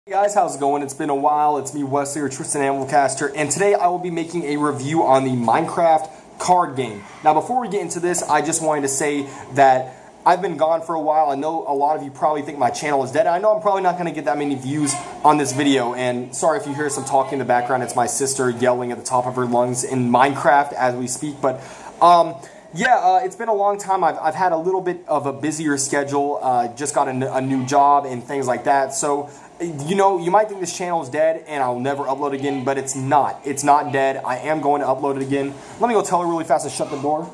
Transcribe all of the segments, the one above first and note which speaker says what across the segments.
Speaker 1: Hey guys, how's it going? It's been a while. It's me, Wesley, or Tristan Animalcaster, and today I will be making a review on the Minecraft card game. Now, before we get into this, I just wanted to say that I've been gone for a while. I know a lot of you probably think my channel is dead. I know I'm probably not going to get that many views on this video, and sorry if you hear some talking in the background. It's my sister yelling at the top of her lungs in Minecraft as we speak, but it's been a long time. I've had a little bit of a busier schedule, just got a new job and things like that, so you know, you might think this channel is dead and I'll never upload again, but it's not. It's not dead. I am going to upload it again. Let me go tell her really fast to shut the door.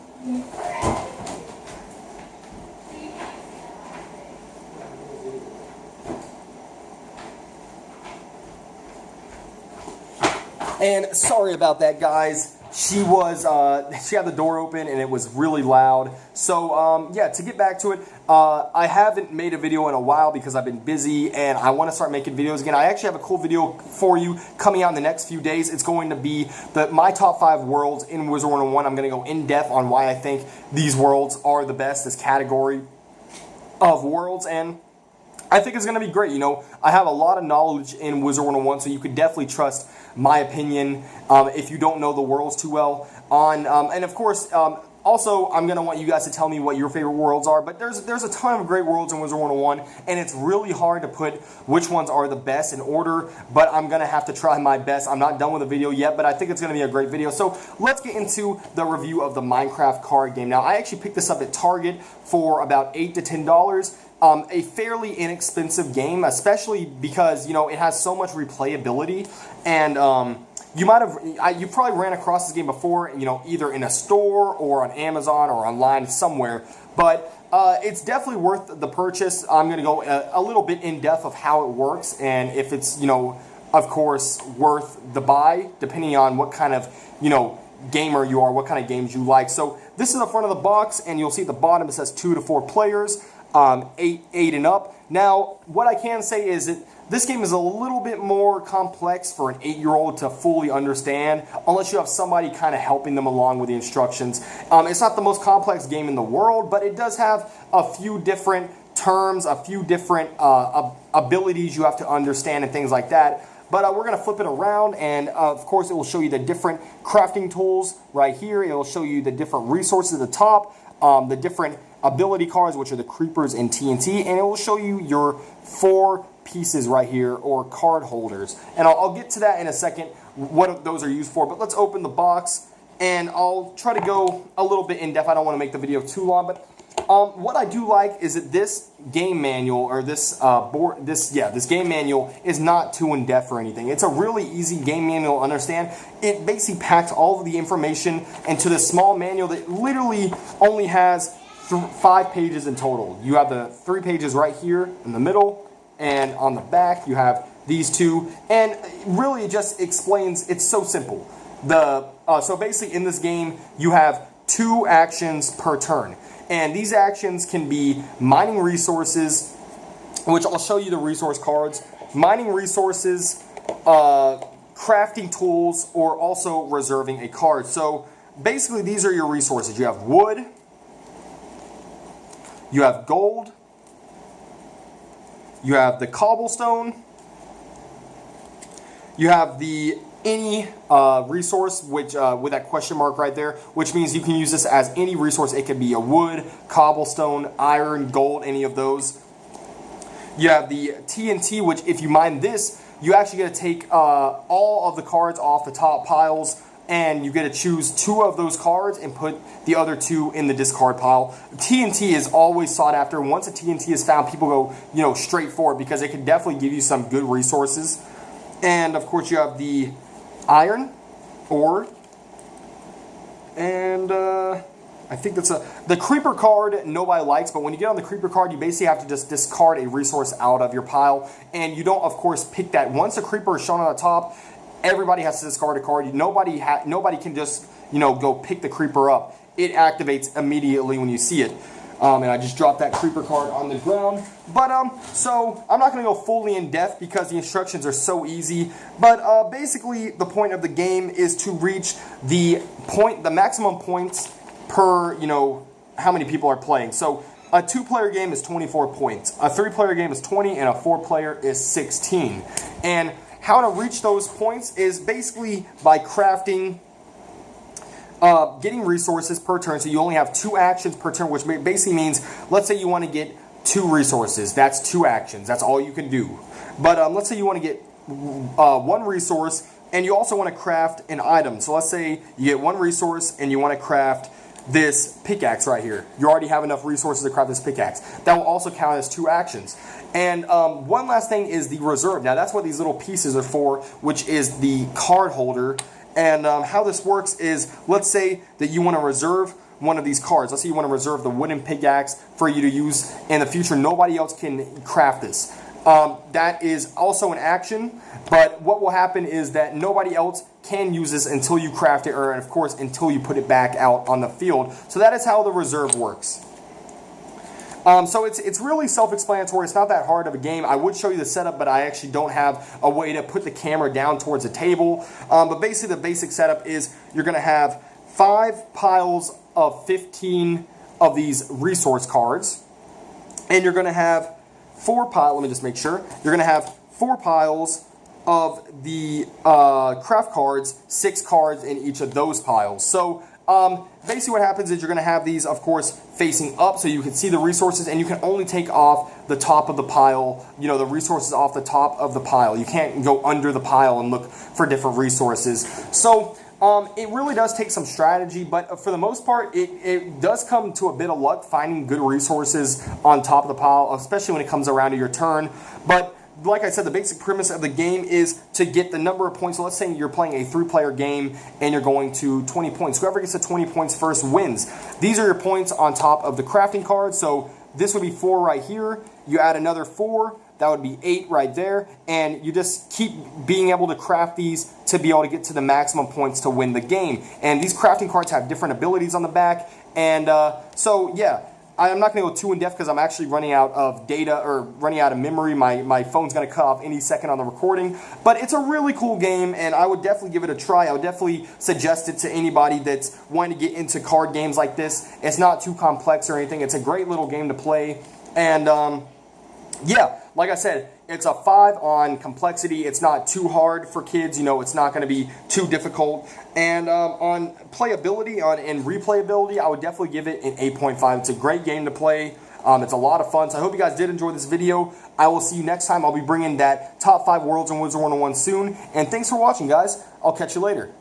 Speaker 1: And sorry about that, guys. She had the door open and it was really loud. So, yeah, to get back to it, I haven't made a video in a while because I've been busy and I want to start making videos again. I actually have a cool video for you coming out in the next few days. It's going to be my top 5 worlds in Wizard 101. I'm going to go in depth on why I think these worlds are the best, this category of worlds, and I think it's going to be great. You know, I have a lot of knowledge in Wizard 101, so you could definitely trust my opinion if you don't know the worlds too well. And of course, also, I'm going to want you guys to tell me what your favorite worlds are, but there's a ton of great worlds in Wizard 101, and it's really hard to put which ones are the best in order, but I'm going to have to try my best. I'm not done with the video yet, but I think it's going to be a great video. So let's get into the review of the Minecraft card game. Now, I actually picked this up at Target for about $8 to $10. A fairly inexpensive game, especially because, you know, it has so much replayability, and you probably ran across this game before, you know, either in a store or on Amazon or online somewhere, but it's definitely worth the purchase. I'm going to go a little bit in depth of how it works and if it's, you know, of course, worth the buy, depending on what kind of, you know, gamer you are, what kind of games you like. So this is the front of the box, and you'll see at the bottom it says 2 to 4 players. 8 and up. Now, what I can say is that this game is a little bit more complex for an 8-year-old to fully understand, unless you have somebody kind of helping them along with the instructions. It's not the most complex game in the world, but it does have a few different terms, a few different abilities you have to understand and things like that. But we're going to flip it around, and of course it will show you the different crafting tools right here. It will show you the different resources at the top, the different ability cards, which are the creepers and TNT, and it will show you your 4 pieces right here, or card holders. And I'll get to that in a second, what those are used for, but let's open the box, and I'll try to go a little bit in depth. I don't want to make the video too long, but what I do like is that this game manual, or this game manual is not too in depth or anything. It's a really easy game manual to understand. It basically packs all of the information into this small manual that literally only has 5 pages in total. You have the 3 pages right here in the middle, and on the back you have these 2, and really it just explains. It's so simple. So basically in this game you have 2 actions per turn, and these actions can be mining resources, which I'll show you the resource cards, mining resources, crafting tools, or also reserving a card. So basically these are your resources. You have wood, you have gold, you have the cobblestone, you have the any resource, which with that question mark right there, which means you can use this as any resource. It could be a wood, cobblestone, iron, gold, any of those. You have the TNT, which if you mine this, you actually get to take all of the cards off the top piles, and you get to choose 2 of those cards and put the other 2 in the discard pile. TNT is always sought after. Once a TNT is found, people go, you know, straight for it because it can definitely give you some good resources. And of course you have the iron ore, and I think that's the creeper card nobody likes, but when you get on the creeper card, you basically have to just discard a resource out of your pile, and you don't, of course, pick that. Once a creeper is shown on the top, everybody has to discard a card. Nobody can just, you know, go pick the creeper up. It activates immediately when you see it. And I just dropped that creeper card on the ground. But so I'm not going to go fully in depth because the instructions are so easy. But basically, the point of the game is to reach the maximum points per, you know, how many people are playing. So a 2-player game is 24 points. A 3-player game is 20, and a 4-player is 16. And how to reach those points is basically by crafting, getting resources per turn. So you only have 2 actions per turn, which basically means, let's say you want to get 2 resources. That's 2 actions. That's all you can do. But let's say you want to get 1 resource, and you also want to craft an item. So let's say you get 1 resource, and you want to craft this pickaxe right here. You already have enough resources to craft this pickaxe. That will also count as 2 actions. And one last thing is the reserve. Now that's what these little pieces are for, which is the card holder. And how this works is, let's say that you want to reserve one of these cards. Let's say you want to reserve the wooden pickaxe for you to use in the future. Nobody else can craft this. That is also an action, but what will happen is that nobody else can use this until you craft it, or of course until you put it back out on the field. So that is how the reserve works. So it's really self-explanatory. It's not that hard of a game. I would show you the setup, but I actually don't have a way to put the camera down towards the table. But basically the basic setup is you're going to have 5 piles of 15 of these resource cards, and you're going to have 4 piles, let me just make sure, you're going to have 4 piles of the craft cards, 6 cards in each of those piles. So basically what happens is you're going to have these, of course, facing up so you can see the resources, and you can only take off the top of the pile, you know, the resources off the top of the pile. You can't go under the pile and look for different resources. So it really does take some strategy, but for the most part, it does come to a bit of luck finding good resources on top of the pile, especially when it comes around to your turn. But like I said, the basic premise of the game is to get the number of points. So let's say you're playing a 3-player game and you're going to 20 points. Whoever gets to 20 points first wins. These are your points on top of the crafting card. So this would be 4 right here. You add another 4. That would be 8 right there, and you just keep being able to craft these to be able to get to the maximum points to win the game. And these crafting cards have different abilities on the back, and so yeah, I'm not going to go too in depth because I'm actually running out of data, or running out of memory. My phone's going to cut off any second on the recording, but it's a really cool game, and I would definitely give it a try. I would definitely suggest it to anybody that's wanting to get into card games like this. It's not too complex or anything. It's a great little game to play, and yeah, like I said, it's a 5 on complexity. It's not too hard for kids. You know, it's not going to be too difficult. And on playability and replayability, I would definitely give it an 8.5. It's a great game to play. It's a lot of fun. So I hope you guys did enjoy this video. I will see you next time. I'll be bringing that top 5 Worlds and Wizard 101 soon. And thanks for watching, guys. I'll catch you later.